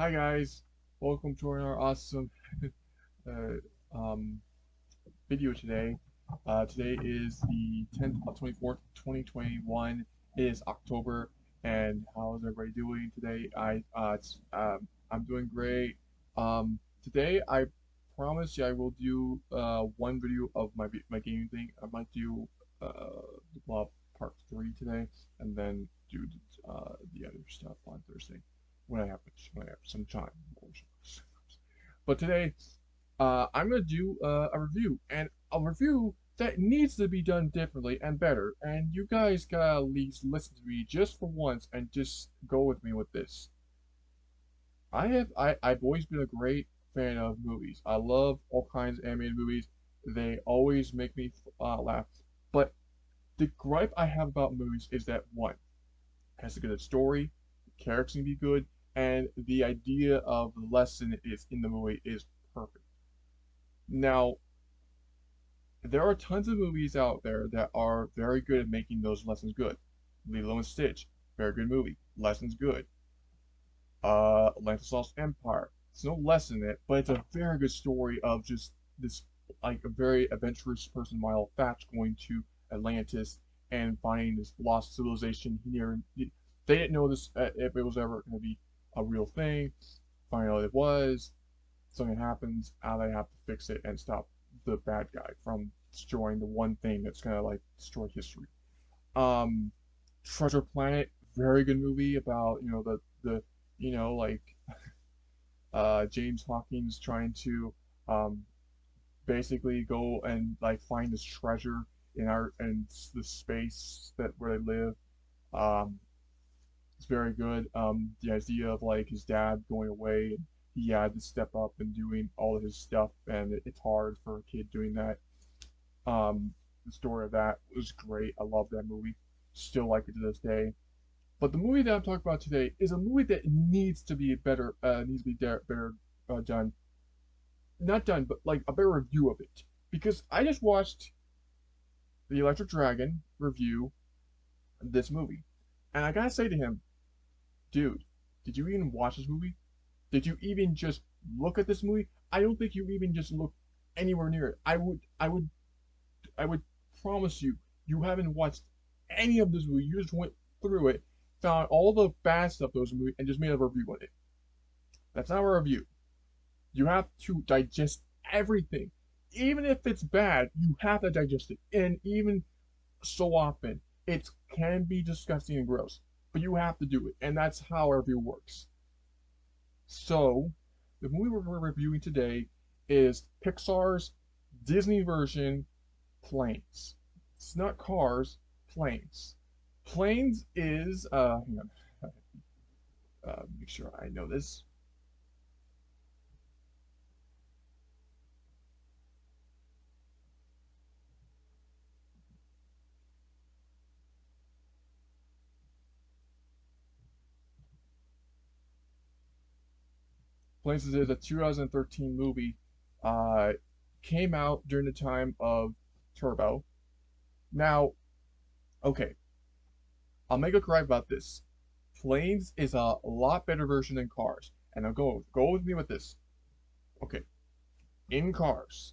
Hi guys, welcome to our awesome uh, um, video today. Today is the 10th of 24th, 2021. It is October, and how's everybody doing today? I'm doing great. Today I promise you I will do one video of my gaming thing. I might do the Blob Part 3 today, and then do the other stuff on Thursday when I have some time, of course. But today, I'm gonna do a review, and a review that needs to be done differently and better. And you guys gotta at least listen to me just for once and just go with me with this. I've always been a great fan of movies. I love all kinds of animated movies. They always make me laugh. But the gripe I have about movies is that one, it has a good story, the characters can be good, and the idea of the lesson is in the movie is perfect. Now, there are tons of movies out there that are very good at making those lessons good. Lilo and Stitch, very good movie, lessons good. Atlantis Lost Empire, there's no lesson in it, but it's a very good story of just this, like a very adventurous person, Milo Thatch, going to Atlantis and finding this lost civilization. They didn't know this if it was ever going to be a real thing. Find out it was. Something happens, how they have to fix it and stop the bad guy from destroying the one thing that's gonna like destroy history. Um, Treasure Planet, very good movie about the like James Hawkins trying to um basically go and like find this treasure in the space that where they live. Um, it's very good. The idea of like his dad going away and he had to step up and doing all of his stuff, and it's hard for a kid doing that. The story of that was great. I love that movie. Still like it to this day. But the movie that I'm talking about today is a movie that needs to be better. Needs to be better done. Not done, but like a better review of it. Because I just watched the Electric Dragon review this movie, and I gotta say to him, dude, did you even watch this movie? Did you even just look at this movie? I don't think you even just looked anywhere near it. I would promise you, you haven't watched any of this movie. You just went through it, found all the bad stuff that was in the movie, and just made a review on it. That's not a review. You have to digest everything. Even if it's bad, you have to digest it. And even so often, it can be disgusting and gross. But you have to do it. And that's how a review works. So, the movie we're reviewing today is Pixar's Disney version Planes. It's not cars, planes. Planes is hang on, make sure I know this. Planes is a 2013 movie. Uh, Came out during the time of Turbo. Now, okay, I'll make a gripe about this. Planes is a lot better version than Cars, and I'll go with me with this. Okay, in Cars,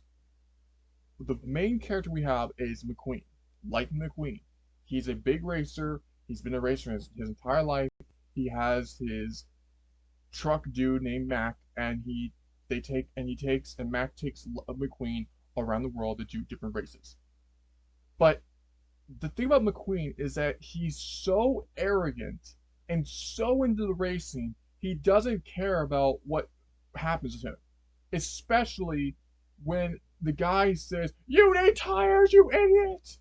the main character we have is McQueen, Lightning McQueen. He's a big racer. He's been a racer his entire life. He has his truck dude named Mac, and Mac takes McQueen around the world to do different races. But the thing about McQueen is that he's so arrogant and so into the racing, he doesn't care about what happens to him. Especially when the guy says, "You need tires, you idiot!"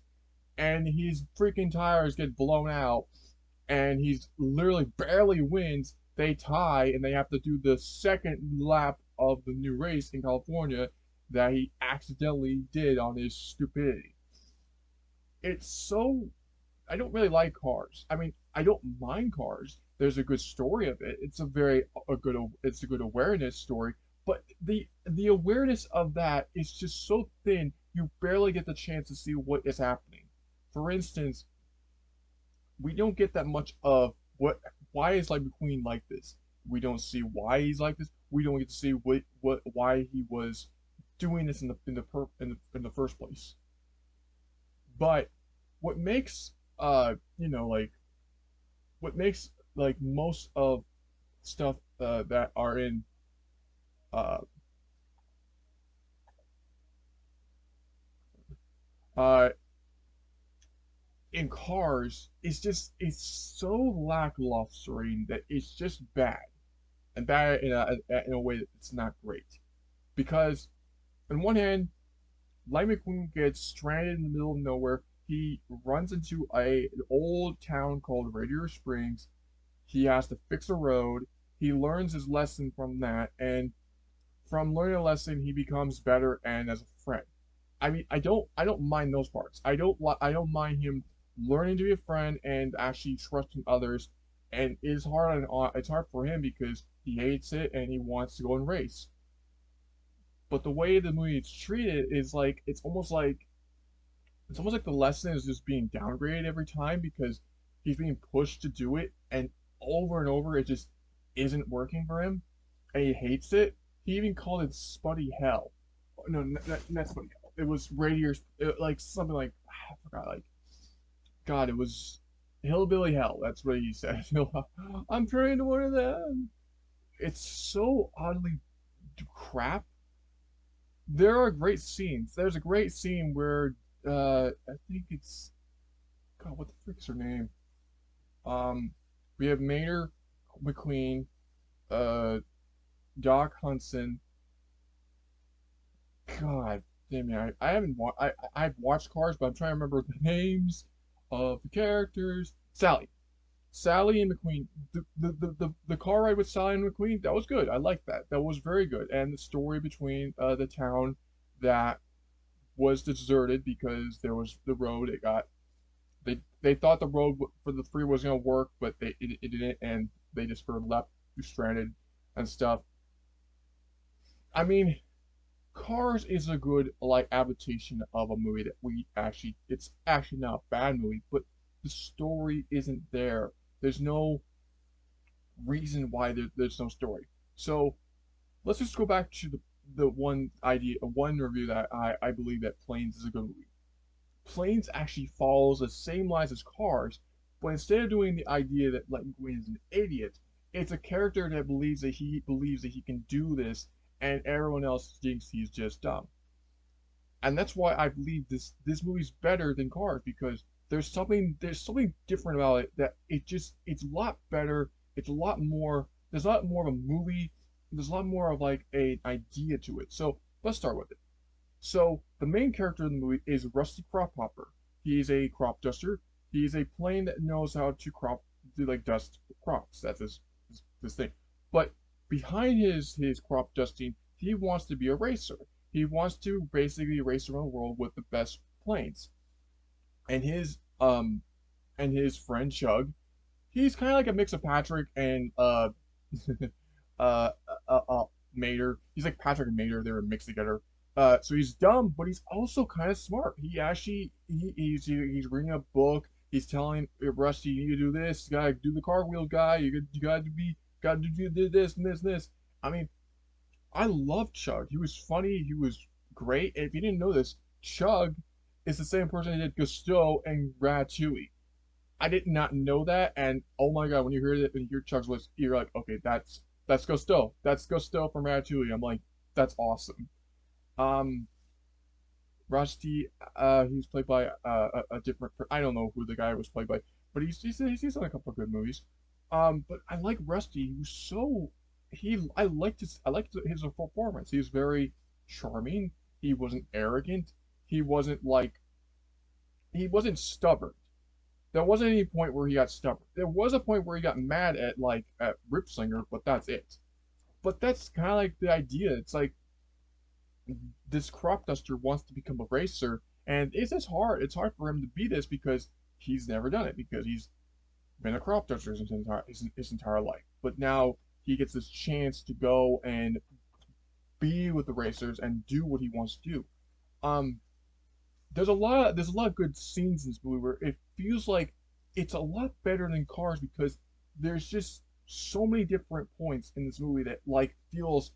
And his freaking tires get blown out, and he's literally barely wins. They tie, and they have to do the second lap of the new race in California that he accidentally did on his stupidity. It's so I don't really like Cars. I mean, I don't mind Cars. There's a good story of it. It's a good awareness story, but the awareness of that is just so thin. You barely get the chance to see what is happening. For instance, we don't get that much of why is like McQueen like this. We don't see why he's like this. We don't get to see what why he was doing this in the first place. But what makes what makes like most of stuff that are uh uh in Cars is just it's so lackluster that it's just bad and bad in a way that it's not great because on one hand Lightning McQueen gets stranded in the middle of nowhere. He runs into an old town called Radiator Springs. He has to fix a road. He learns his lesson from that, and from learning a lesson, he becomes better and as a friend. I mean, I don't mind those parts. I don't mind him learning to be a friend and actually trusting others. And it's hard for him because he hates it and he wants to go and race. But the way the movie is treated is like it's almost like the lesson is just being downgraded every time because he's being pushed to do it, and over it just isn't working for him, and he hates it. He even called it Spuddy Hell. No, not Spuddy Hell. It was Radiator, like something like I forgot. Like God, it was Hillbilly Hell. That's what he said. I'm turning into one of them. It's so oddly crap. There are great scenes. There's a great scene where I think it's God, what the frick's her name? Um, we have Maynard McQueen, uh, Doc Hudson. God damn it, I haven't I've watched Cars, but I'm trying to remember the names of the characters. Sally and McQueen. The car ride with Sally and McQueen, that was good. I liked that. That was very good. And the story between the town that was deserted because there was the road. They thought the road for the three was gonna work, but it didn't, and they just were left stranded and stuff. I mean, Cars is a good like adaptation of a movie that we actually it's actually not a bad movie, but the story isn't there. There's no reason why there's no story. So let's just go back to the one review that I believe that Planes is a good movie. Planes actually follows the same lines as Cars, but instead of doing the idea that Lightning McQueen is an idiot, it's a character that believes that he can do this, and everyone else thinks he's just dumb. And that's why I believe this movie's better than Cars because there's something different about it that it's a lot better. It's a lot more. There's a lot more of a movie. There's a lot more of like an idea to it. So let's start with it. So the main character in the movie is Rusty Crop Hopper. He's a crop duster. He's a plane that knows how to do like dust crops. That's his thing. But behind his crop dusting, he wants to be a racer. He wants to basically race around the world with the best planes. And his friend Chug, he's kind of like a mix of Patrick and uh, Mater. He's like Patrick and Mater. They were mixed together. So he's dumb, but he's also kind of smart. He actually he's reading a book. He's telling Rusty, you need to do this. You gotta do the cartwheel, guy. You gotta do this and this and this. I mean, I love Chug. He was funny. He was great. And if you didn't know this, Chug is the same person that did Gusteau and Ratatouille. I did not know that, and oh my god, when you hear it, when you hear Chug's voice, you're like, okay, that's Gusteau. That's Gusteau from Ratatouille. I'm like, that's awesome. Um, Rusty, he's played by a different. I don't know who the guy was played by, but he's done a couple of good movies. But I like Rusty. He was so I liked his performance. He was very charming. He wasn't arrogant. He wasn't like he wasn't stubborn. There wasn't any point where he got stubborn. There was a point where he got mad at at Ripslinger, but that's it. But that's kind of like the idea. It's like this crop duster wants to become a racer, and it's just hard. It's hard for him to be this because he's never done it because he's been a crop duster his entire life. But now he gets this chance to go and be with the racers and do what he wants to do. Um, there's a lot of good scenes in this movie where it feels like it's a lot better than Cars because there's just so many different points in this movie that like feels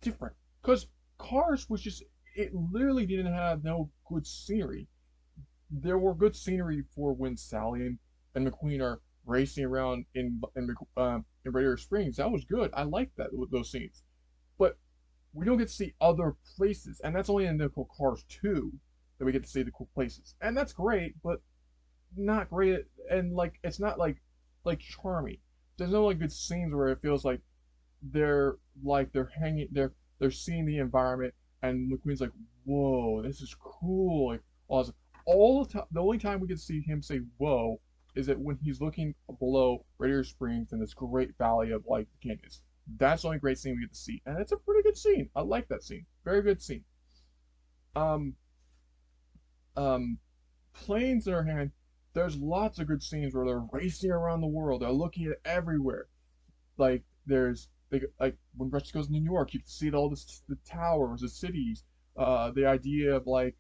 different. Because Cars was just it literally didn't have no good scenery. There were good scenery for when Sally and McQueen are racing around in Radiator Springs. That was good. I liked that those scenes. But we don't get to see other places, and that's only in the cool Cars 2 that we get to see the cool places, and that's great, but not great. And like it's not like charming. There's no like good scenes where it feels like they're hanging they're seeing the environment and McQueen's like, whoa, this is cool. Like all the time the only time we can see him say whoa is that when he's looking below Radiator Springs and this great valley of like the canyons. That's the only great scene we get to see. And it's a pretty good scene. I like that scene. Very good scene. Um um Planes in her hand, there's lots of good scenes where they're racing around the world. They're looking at everywhere. Like like when Rusty goes to New York, you can see all the towers, the cities. The idea of like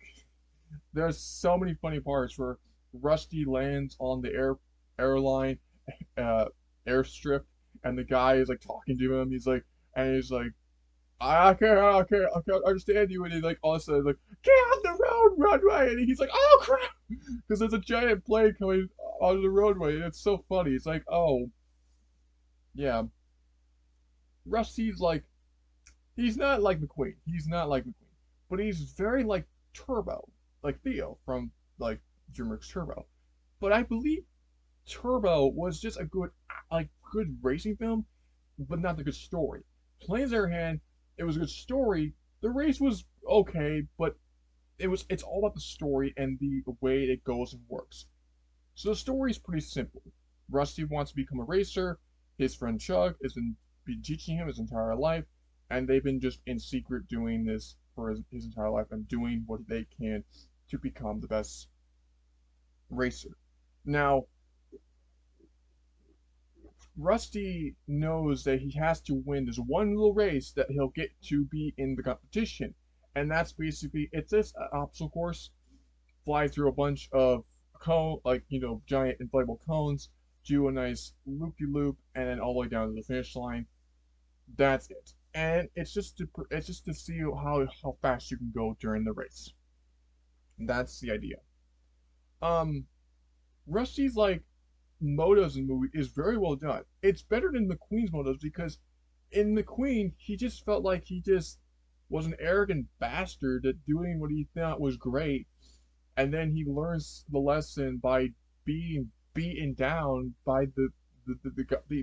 there's so many funny parts where Rusty lands on the airline uh, airstrip, and the guy is like talking to him. He's like, I can't understand you. And he's like, all of a sudden, like, get off the road, runway. And he's like, oh crap, because there's a giant plane coming on the roadway, and it's so funny. It's like, oh yeah, Rusty's like he's not like McQueen. He's not like McQueen. But he's very like Turbo, like Theo from like DreamWorks Turbo. But I believe Turbo was just a good racing film, but not the good story. Planes Airhand, it was a good story. The race was okay, but it's all about the story and the way it goes and works. So the story is pretty simple. Rusty wants to become a racer. His friend Chuck has been teaching him his entire life, and they've been just in secret doing this for his entire life and doing what they can to become the best racer. Now, Rusty knows that he has to win this one little race that he'll get to be in the competition, and that's basically it's this obstacle course. Fly through a bunch of giant inflatable cones, do a nice loop-de-loop, and then all the way down to the finish line. That's it. And it's just to see how fast you can go during the race. That's the idea. Um, Rusty's like motos in the movie is very well done. It's better than McQueen's motos because in McQueen he just felt like he just was an arrogant bastard that doing what he thought was great, and then he learns the lesson by being beaten down by the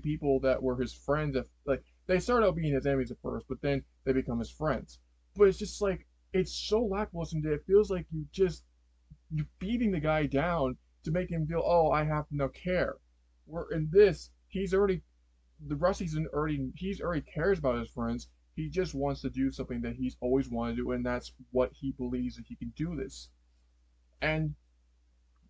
people that were his friends. Like they start out being his enemies at first, but then they become his friends. But it's just like it's so lackluster that it feels like you beating the guy down to make him feel, oh, I have to now care. Where in this, he's already cares about his friends. He just wants to do something that he's always wanted to do, and that's what he believes that he can do this. And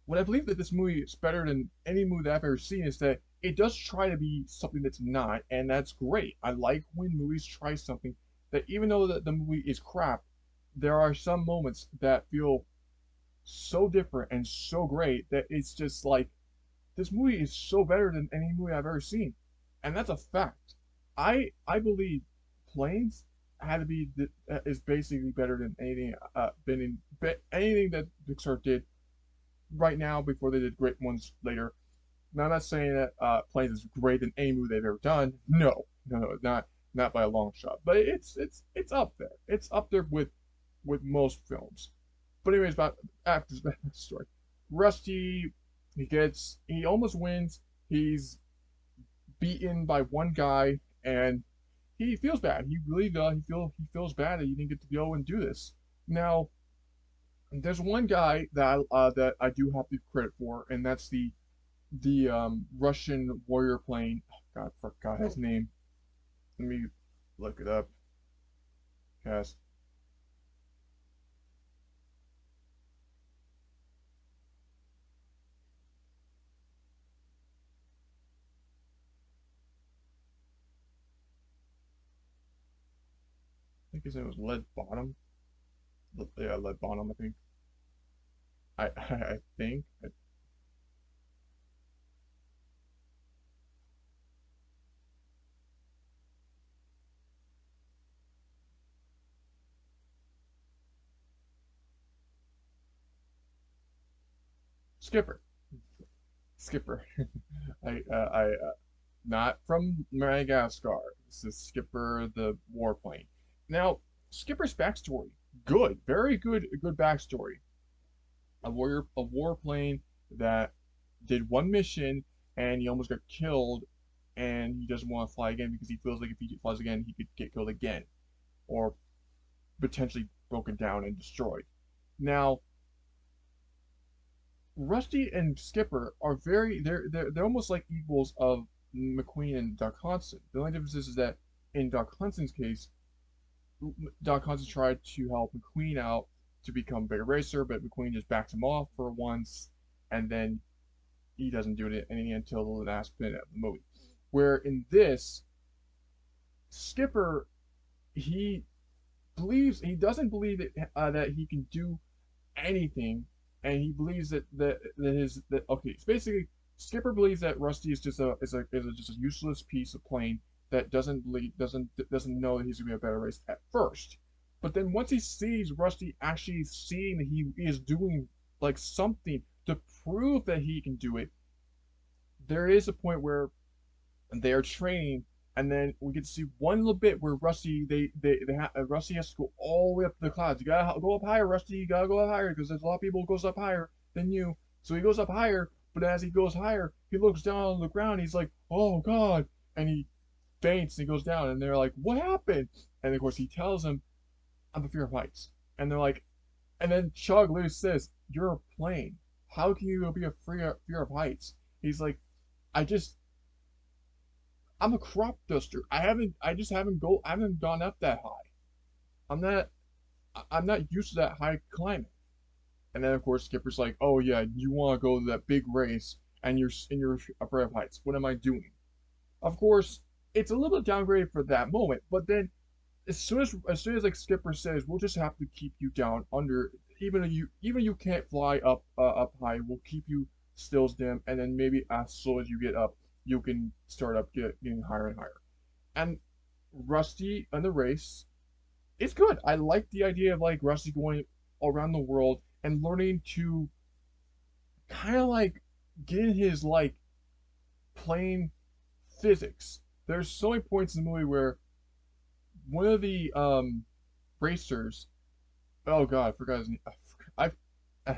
what I believe that this movie is better than any movie that I've ever seen is that it does try to be something that's not, and that's great. I like when movies try something that even though the movie is crap, there are some moments that feel so different and so great that it's just like this movie is so better than any movie I've ever seen, and that's a fact. I believe Planes had to be is basically better than anything that Pixar did right now before they did great ones later. Now I'm not saying that Planes is greater than any movie they've ever done. No, no, not by a long shot. But it's up there. It's up there with most films. But anyways, about after the story, Rusty he almost wins. He's beaten by one guy, and he feels bad. He really does. He feels bad that he didn't get to go and do this. Now, there's one guy that I do have to give credit for, and that's the Russian warrior plane. Oh, God, I forgot his name. Let me look it up. Cast. I think his name was Lead Bottom. Yeah, Lead Bottom. I think. I think. Skipper. Skipper. Not from Madagascar. This is Skipper the warplane. Now, Skipper's backstory, good, very good, good backstory. A warplane that did one mission and he almost got killed, and he doesn't want to fly again because he feels like if he flies again, he could get killed again, or potentially broken down and destroyed. Now, Rusty and Skipper are they're almost like equals of McQueen and Doc Hudson. The only difference is that in Doc Hudson's case, Doc Hudson tried to help McQueen out to become a bigger racer, but McQueen just backs him off for once, and then he doesn't do it any until the last minute of the movie. Where in this, Skipper, he he doesn't believe that he can do anything, and he believes that okay. It's basically Skipper believes that Rusty is just a useless piece of plane that doesn't know that he's gonna be a better race at first. But then once he sees Rusty actually seeing that he is doing like something to prove that he can do it, there is a point where they are training, and then we get to see one little bit where Rusty has to go all the way up to the clouds. You gotta go up higher, Rusty. You gotta go up higher because there's a lot of people who goes up higher than you. So he goes up higher, but as he goes higher, he looks down on the ground. He's like, "Oh God!" and he faints and he goes down. And they're like, "What happened?" And of course he tells them, "I'm a fear of heights." And they're like, and then Chug literally says, "You're a plane. How can you be a fear of heights?" He's like, "I just I'm a crop duster. I haven't gone up that high. I'm not I'm not used to that high climate." And then of course Skipper's like, "Oh yeah, you want to go to that big race and you're afraid of heights. What am I doing?" Of course, it's a little bit downgraded for that moment, but then as soon as like Skipper says, "We'll just have to keep you down under, even you can't fly up high. We'll keep you still dim, and then maybe as slow as you get up, you can start getting higher and higher." And Rusty in the race, it's good. I like the idea of like Rusty going around the world and learning to kind of like get in his like plane physics. There's so many points in the movie where one of the racers, oh god, I forgot his name. I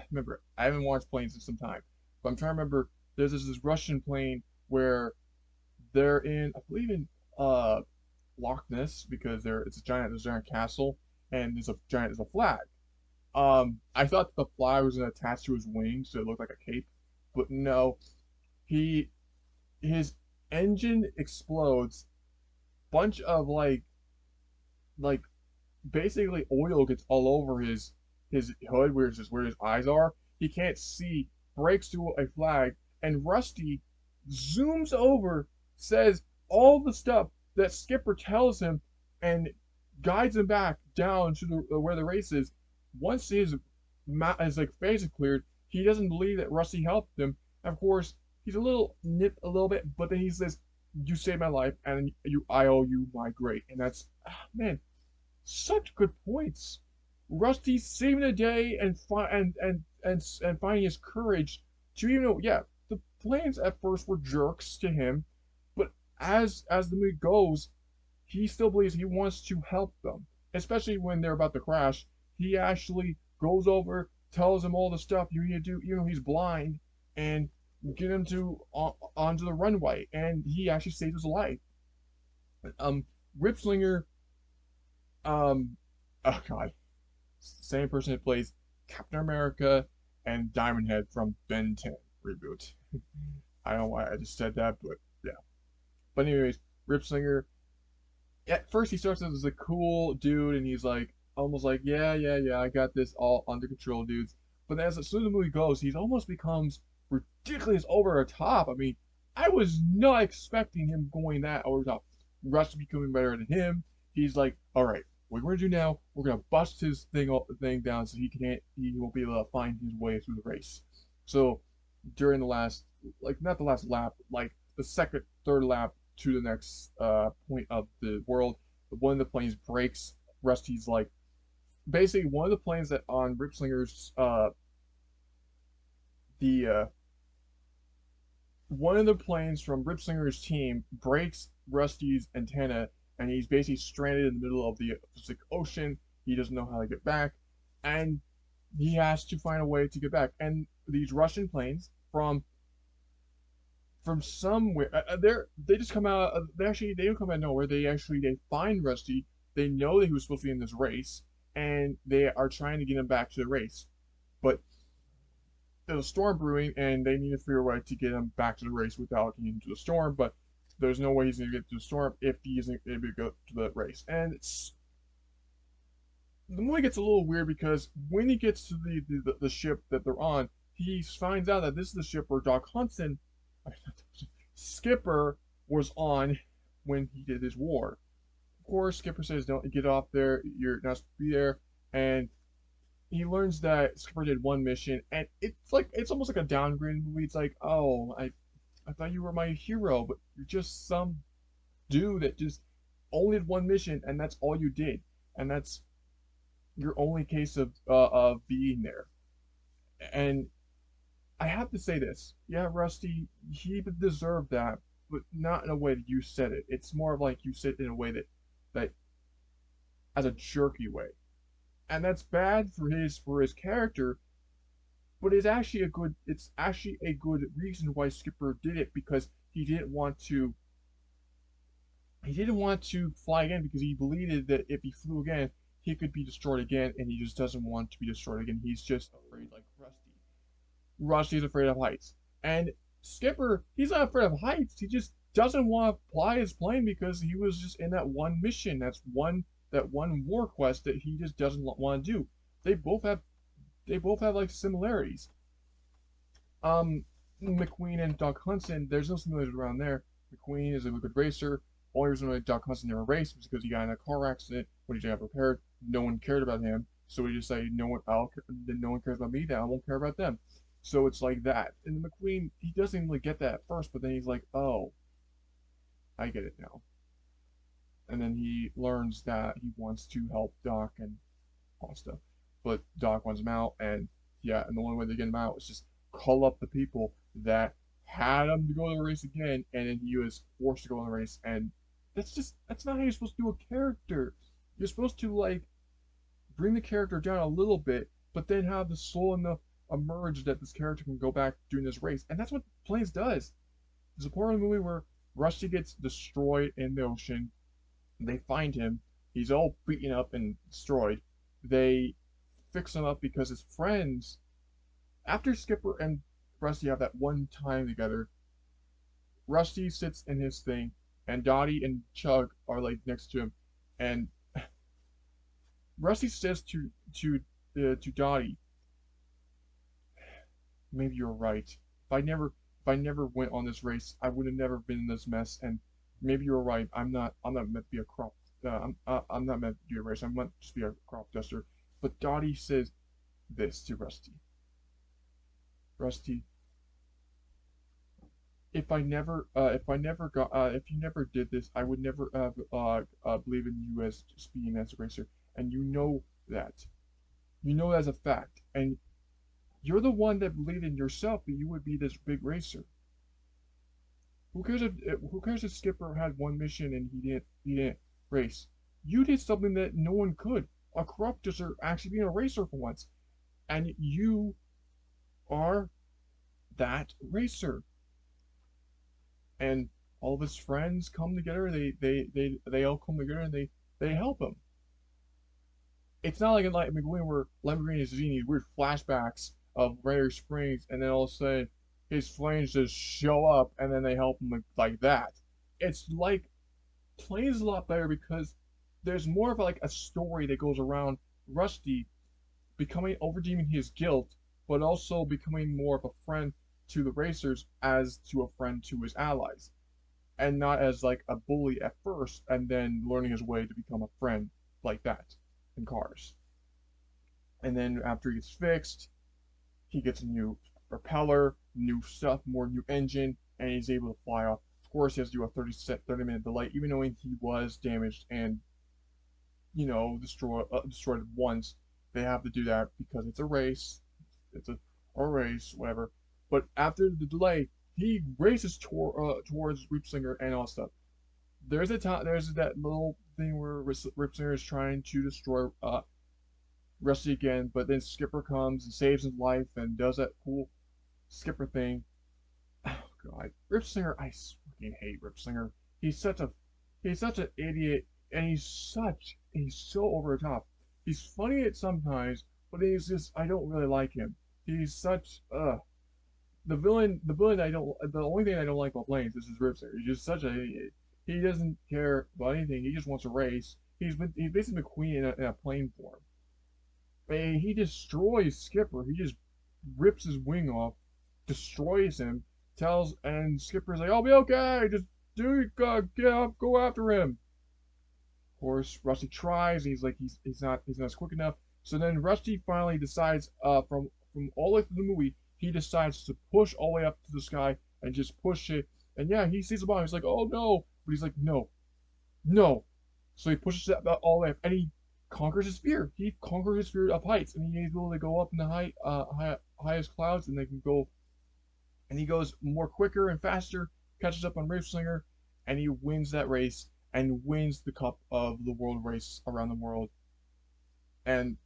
remember. I haven't watched planes in some time, but I'm trying to remember. There's this Russian plane where they're in, I believe in Loch Ness because there's a giant castle, and there's a flag. I thought the flag was gonna attach to his wings so it looked like a cape, but no. He his engine explodes. Bunch of like basically oil gets all over his hood where his eyes are. He can't see, breaks through a flag, and Rusty zooms over, says all the stuff that Skipper tells him, and guides him back down to the where the race is. Once his like face is cleared, he doesn't believe that Rusty helped him. And of course, he's a little nipped a little bit, but then he says, "You saved my life, and I owe you my great." And that's man, such good points. Rusty saving the day and finding his courage to even know, yeah, the planes at first were jerks to him, but as the movie goes, he still believes he wants to help them, especially when they're about to crash. He actually goes over, tells him all the stuff you need to do, even though he's blind, and get him onto the runway, and he actually saves his life. Um, Ripslinger, oh god, same person that plays Captain America and Diamond Head from Ben 10 reboot. I don't know why I just said that, but yeah. But anyways, Ripslinger, at first he starts as a cool dude, and he's like almost like, yeah, yeah, yeah, I got this all under control, dudes. But as soon as the movie goes, he almost becomes ridiculous over the top. I mean, I was not expecting him going that over the top. Rush becoming better than him. He's like, all right, what we're gonna do now, we're gonna bust his thing down so he won't be able to find his way through the race. So during the last, like not the last lap, like the second, third lap to the next point of the world, one of the planes breaks. Rusty's like basically one of the planes that on Ripslinger's the one of the planes from Rip Slinger's team breaks Rusty's antenna, and he's basically stranded in the middle of the Pacific Ocean. He doesn't know how to get back, and he has to find a way to get back. And these Russian planes from somewhere, they just come out. They don't come out of nowhere. They find Rusty. They know that he was supposed to be in this race, and they are trying to get him back to the race. But there's a storm brewing, and they need to figure a way to get him back to the race without getting into the storm. But there's no way he's going to get to the storm if he isn't able to go to the race. And the movie gets a little weird because when he gets to the ship that they're on, he finds out that this is the ship where Doc Hudson, Skipper, was on when he did his war. Of course, Skipper says, "Don't get off there. You're not supposed to be there." And he learns that Skipper did one mission, and it's almost like a downgrade movie. It's like, oh, I thought you were my hero, but you're just some dude that just only did one mission, and that's all you did, and that's your only case of being there. And I have to say this, yeah, Rusty, he deserved that, but not in a way that you said it. It's more of like you said it in a way that as a jerky way, and that's bad for his character. But it's actually a good reason why Skipper did it because he didn't want to fly again because he believed that if he flew again, he could be destroyed again, and he just doesn't want to be destroyed again. He's just afraid, like Rusty. Rusty's afraid of heights, and Skipper, he's not afraid of heights. He just doesn't want to fly his plane because he was just in that one mission. That one war quest that he just doesn't want to do. They both have they both have like similarities. McQueen and Doc Hudson, there's no similarities around there. McQueen is a good racer. Only reason why Doc Hudson never raced was because he got in a car accident when he got prepared. No one cared about him, so he decided, no one cares about me. Then I won't care about them. So it's like that. And McQueen, he doesn't really get that at first, but then he's like, oh, I get it now. And then he learns that he wants to help Doc and all stuff. But Doc wants him out, and yeah, and the only way to get him out is just call up the people that had him to go to the race again, and then he was forced to go on the race, and that's not how you're supposed to do a character. You're supposed to like bring the character down a little bit, but then have the soul enough emerge that this character can go back doing this race, and that's what Planes does. There's a part of the movie where Rusty gets destroyed in the ocean. They find him. He's all beaten up and destroyed. They fix him up because his friends, after Skipper and Rusty have that one time together, Rusty sits in his thing, and Dottie and Chug are like next to him, and Rusty says to Dottie, "Maybe you're right. If I never went on this race, I would have never been in this mess. And maybe you're right. I'm not meant to be a crop. I'm not meant to do a race. I'm meant to just be a crop duster." But Dottie says this to Rusty. Rusty, if you never did this, I would never believe in you as just being as a racer, and you know that. You know as a fact, and you're the one that believed in yourself that you would be this big racer. Who cares if Skipper had one mission and he didn't race? You did something that no one could. A corrupt racer actually being a racer for once, and you are that racer. And all of his friends come together. They all come together and they help him. It's not like in Light McQueen where Lamborghini is seeing these weird flashbacks of Raider Springs, and then all of a sudden his flames just show up, and then they help him like that. It's like Plays a lot better because there's more of like a story that goes around Rusty becoming overcoming his guilt, but also becoming more of a friend to the racers as to a friend to his allies, and not as like a bully at first, and then learning his way to become a friend like that in cars. And then after he gets fixed, he gets a new propeller, new stuff, more new engine, and he's able to fly off. Of course, he has to do a 30-minute delay, even knowing he was damaged and, destroyed once. They have to do that because it's a race. It's a race, whatever. But after the delay, he races towards Ripsinger and all stuff. There's a time, there's that little thing where Ripsinger is trying to destroy Rusty again, but then Skipper comes and saves his life and does that cool Skipper thing. Oh God, Ripsinger, I fucking hate Ripsinger. He's such a he's such an idiot, and he's so over the top. He's funny at sometimes, but he's just I don't really like him. He's such the villain I don't the only thing I don't like about Planes is his Ripsinger. He's just such an idiot. He doesn't care about anything. He just wants a race. He's basically McQueen in a plane form. And he destroys Skipper. He just rips his wing off, destroys him, and Skipper's like, "I'll be okay. Just get up, go after him." Of course, Rusty tries. And he's like, he's not as quick enough. So then Rusty finally decides, from all the way through the movie, he decides to push all the way up to the sky and just push it. And yeah, he sees the bottom. He's like, "Oh no!" But he's like, "No, no." So he pushes it about all the way up, and he conquers his fear. He conquers his fear of heights, and he's able to go up in the highest clouds, and they can go. And he goes more quicker and faster, catches up on Slinger, and he wins that race and wins the cup of the world race around the world. And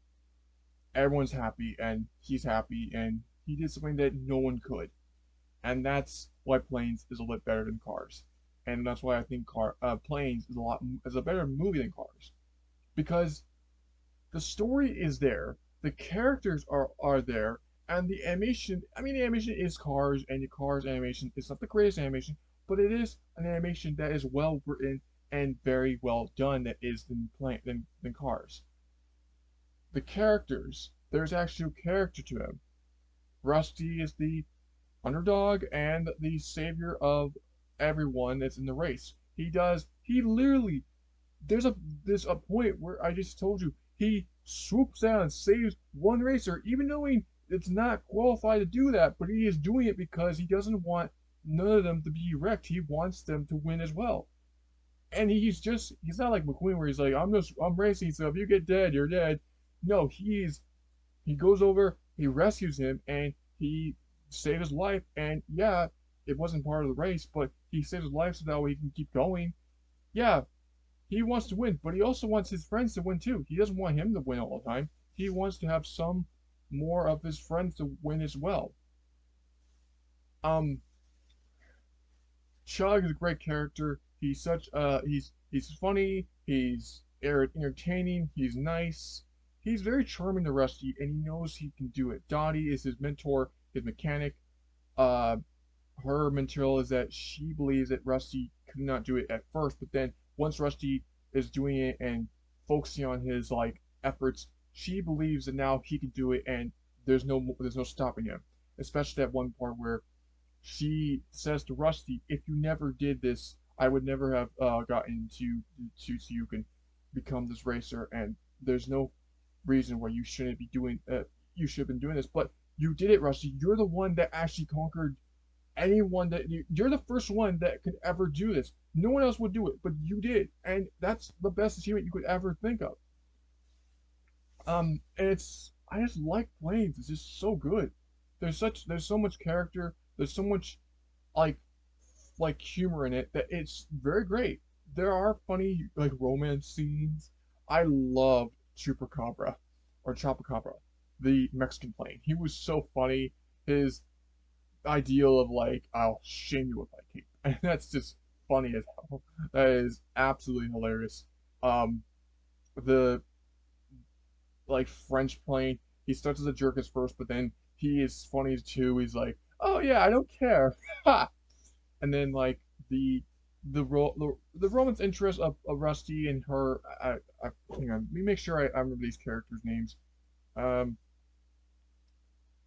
everyone's happy, and he's happy, and he did something that no one could. And that's why Planes is a lot better than Cars. And that's why I think Planes is a better movie than Cars, because the story is there, the characters are there, and the animation. I mean, the animation is Cars, and the Cars animation is not the greatest animation, but it is an animation that is well written and very well done. That is than Cars. The characters, there's actual character to them. Rusty is the underdog and the savior of everyone that's in the race. He literally there's a point where I just told you he swoops down and saves one racer, even knowing it's not qualified to do that, but he is doing it because he doesn't want none of them to be wrecked. He wants them to win as well. And he's not like McQueen where he's like, I'm racing, so if you get dead, you're dead. No, he goes over, he rescues him, and he saves his life. And yeah, it wasn't part of the race, but he saves his life so that way he can keep going. Yeah, he wants to win, but he also wants his friends to win too. He doesn't want him to win all the time. He wants to have some more of his friends to win as well. Um, Chug is a great character. He's funny. He's entertaining. He's nice. He's very charming to Rusty, and he knows he can do it. Dottie is his mentor, his mechanic. Uh, her mental is that she believes that Rusty could not do it at first, but then once Rusty is doing it and focusing on his like efforts, she believes that now he can do it, and there's no stopping him. Especially that one part where she says to Rusty, "If you never did this, I would never have gotten so you can become this racer, and there's no reason why you should have been doing this, but you did it, Rusty. You're the one that actually conquered anyone you're the first one that could ever do this. No one else would do it, but you did, and that's the best achievement you could ever think of." And I just like Planes. It's just so good. There's so much character. There's so much like humor in it that it's very great. There are funny like romance scenes. I loved Chupacabra or Chupacabra, the Mexican plane. He was so funny. His ideal of like, "I'll shame you with my cape," and that's just funny as hell. That is absolutely hilarious. Um, the like French plane. He starts as a jerk at first, but then he is funny too. He's like, "Oh yeah, I don't care," ha! And then like the romance interest of Rusty and her. Hang on, let me make sure I remember these characters' names. Um,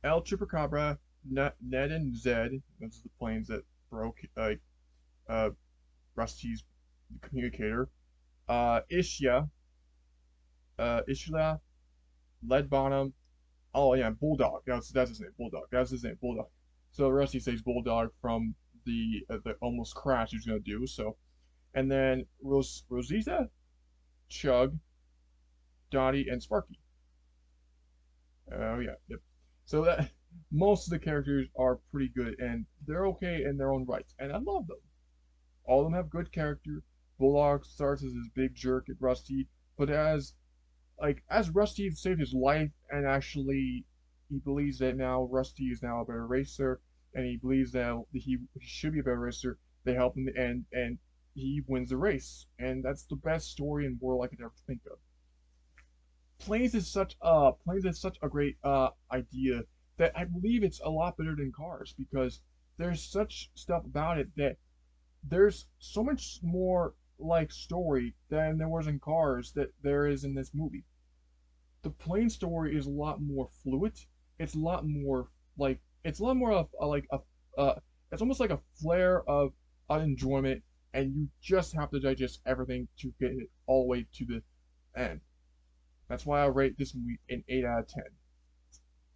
El Chupacabra, Ned and Zed. Those are the planes that broke uh Rusty's communicator. Ishia, Ishla, Lead Bottom. Oh yeah, Bulldog. That's his name. Bulldog. That's his name. Bulldog. So Rusty saves Bulldog from the almost crash he was gonna do. So and then Rosita, Chug, Dottie, and Sparky. Oh yeah, yep. So that most of the characters are pretty good and they're okay in their own rights, and I love them. All of them have good character. Bullock starts as this big jerk at Rusty, but as Rusty saved his life and actually he believes that now Rusty is now a better racer and he believes that he should be a better racer. They help him in the end and he wins the race. And that's the best story in the world I could ever think of. Planes is such a great idea that I believe it's a lot better than Cars because there's such stuff about it that there's so much more like story than there was in Cars that there is in this movie. The plane story is a lot more fluid. It's a lot more it's a lot more of it's almost like a flare of enjoyment, and you just have to digest everything to get it all the way to the end. That's why I rate this movie an 8 out of 10.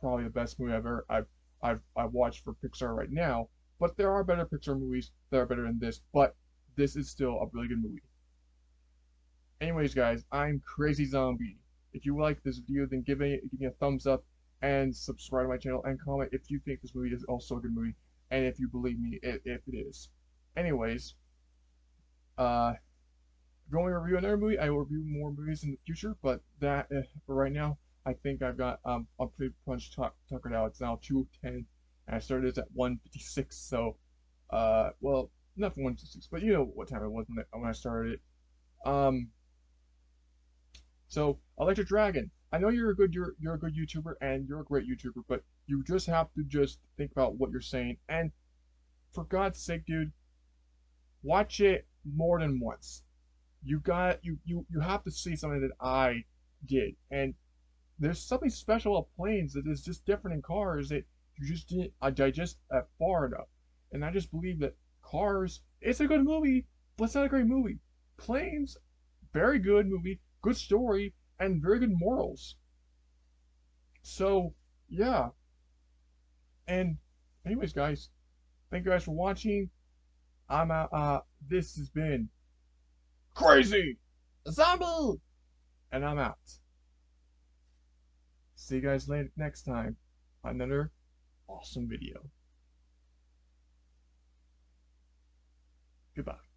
Probably the best movie I've watched for Pixar right now. But there are better Pixar movies that are better than this. But this is still a really good movie. Anyways, guys, I'm Crazy Zombie. If you like this video, then give me a thumbs up and subscribe to my channel and comment if you think this movie is also a good movie and if you believe me if it is. Anyways, if you want me to review another movie, I will review more movies in the future. But for right now, I think I'm pretty much tuckered out. It's now 2:10, and I started this at 1:56. So, well, not 1:56, but you know what time it was when I started it. So Electric Dragon, I know you're a good YouTuber and you're a great YouTuber, but you just have to just think about what you're saying. And for God's sake, dude, watch it more than once. You have to see something that I did, and there's something special about planes that is just different in Cars that you just didn't digest that far enough. And I just believe that Cars, it's a good movie, but it's not a great movie. Planes, very good movie, good story, and very good morals. So, yeah. And anyways, guys, thank you guys for watching. I'm out. This has been Crazy Zombie, and I'm out. See you guys later next time on another awesome video. Goodbye.